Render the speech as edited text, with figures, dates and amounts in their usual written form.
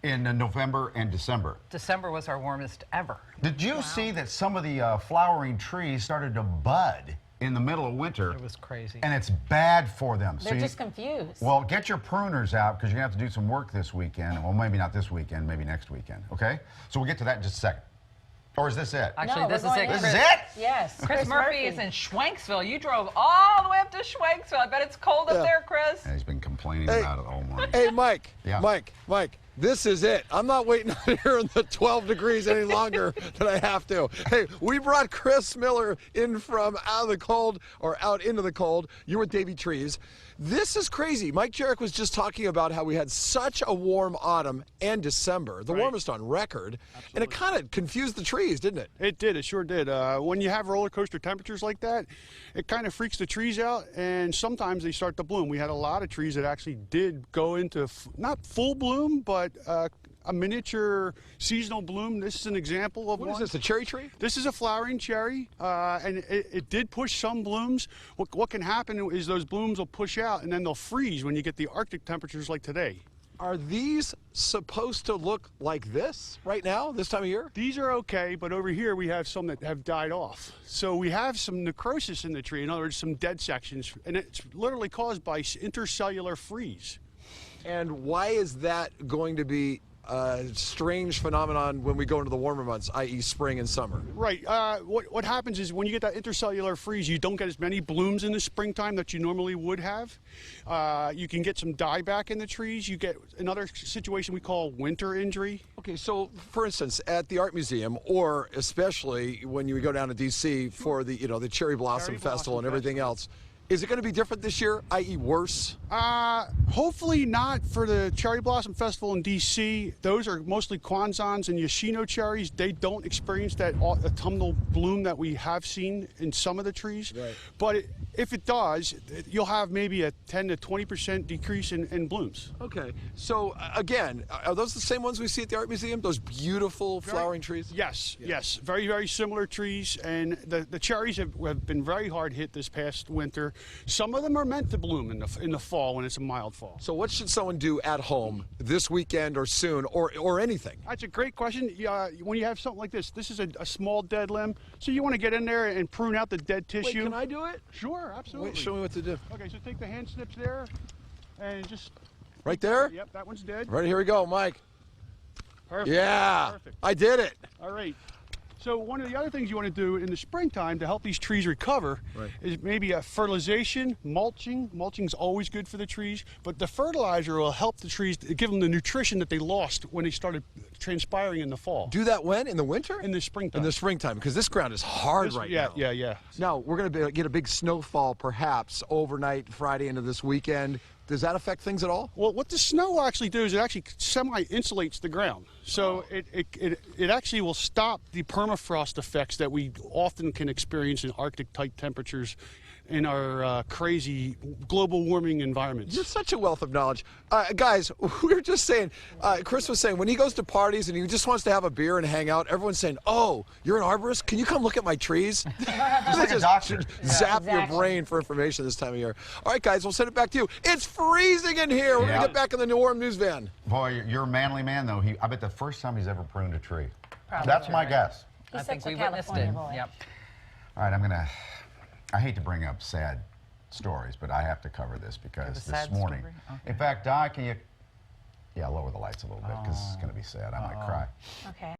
in November and December. December was our warmest ever. Did you see that some of the flowering trees started to bud in the middle of winter? It was crazy. And it's bad for them. They're just confused. Well, get your pruners out because you're going to have to do some work this weekend. Well, maybe not this weekend, maybe next weekend, okay? So we'll get to that in just a second. Or is this it? Actually, No, this is we're it. going This in. is it? Yes. Chris Murphy is in Schwenksville. You drove all the way up to Schwenksville. I bet it's cold up there, Chris. And he's been complaining about it all morning. Hey, Mike. Yeah. Mike. This is it. I'm not waiting out here in the 12 degrees any longer than I have to. Hey, we brought Chris Miller in from out of the cold, or out into the cold. You were Davy Trees. This is crazy. Mike Jarek was just talking about how we had such a warm autumn and December, the warmest on record, and it kind of confused the trees, didn't it? It did. It sure did. When you have roller coaster temperatures like that, it kind of freaks the trees out, and sometimes they start to bloom. We had a lot of trees that actually did go into not full bloom, but a miniature seasonal bloom. This is an example of What one. is this, a cherry tree? This is a flowering cherry, and it did push some blooms. What can happen is those blooms will push out, and then they'll freeze when you get the Arctic temperatures like today. Are these supposed to look like this right now, this time of year? These are okay, but over here we have some that have died off. So we have some necrosis in the tree, in other words, some dead sections, and it's literally caused by intercellular freeze. And why is that going to be a strange phenomenon when we go into the warmer months, i.e. spring and summer? Right. What happens is when you get that intercellular freeze, you don't get as many blooms in the springtime that you normally would have. You can get some dieback in the trees. You get another situation we call winter injury. Okay, so for instance, at the Art Museum, or especially when you go down to D.C. for the the Cherry Blossom Festival and everything else, is it going to be different this year, i.e. worse? Hopefully not for the Cherry Blossom Festival in D.C. Those are mostly Kwanzans and Yoshino cherries. They don't experience that autumnal bloom that we have seen in some of the trees. Right. But if it does, you'll have maybe a 10 to 20% decrease in blooms. Okay, so again, are those the same ones we see at the Art Museum? Those beautiful flowering trees? Yes, yes. Very, very similar trees. And the cherries have been very hard hit this past winter. Some of them are meant to bloom in the fall when it's a mild fall. So what should someone do at home this weekend or soon, or anything? That's a great question. When you have something like this is a small dead limb, so you want to get in there and prune out the dead tissue. Wait, can I do it? Sure, absolutely. Wait, show me what to do. Okay, so take the hand snips there and just... Right there? Yep, that one's dead. Right, here we go, Mike. Perfect. Yeah, Perfect. I did it. All right. So one of the other things you want to do in the springtime to help these trees recover is maybe a fertilization, mulching. Mulching's always good for the trees, but the fertilizer will help the trees, give them the nutrition that they lost when they started transpiring in the fall. Do that when? In the winter? In the springtime. In the springtime, because this ground is hard right now. Yeah. Now, we're going to get a big snowfall perhaps overnight, Friday into this weekend. Does that affect things at all? Well, what the snow will actually do is it actually semi-insulates the ground. So it actually will stop the permafrost effects that we often can experience in Arctic-type temperatures in our crazy global warming environments. You're such a wealth of knowledge. Guys, we were just saying, Chris was saying, when he goes to parties and he just wants to have a beer and hang out, everyone's saying, oh, you're an arborist? Can you come look at my trees? Just like a doctor. Zap your brain for information this time of year. All right, guys, we'll send it back to you. It's freezing in here. We're going to get back in the New Warm News van. Boy, you're a manly man, though. I bet the first time he's ever pruned a tree. Probably. That's my guess. I He's think such a we witnessed it. California boy. Yep. All right, I hate to bring up sad stories, but I have to cover this because this morning. Okay. In fact, Di, can you, lower the lights a little bit because it's going to be sad. I might cry. Okay.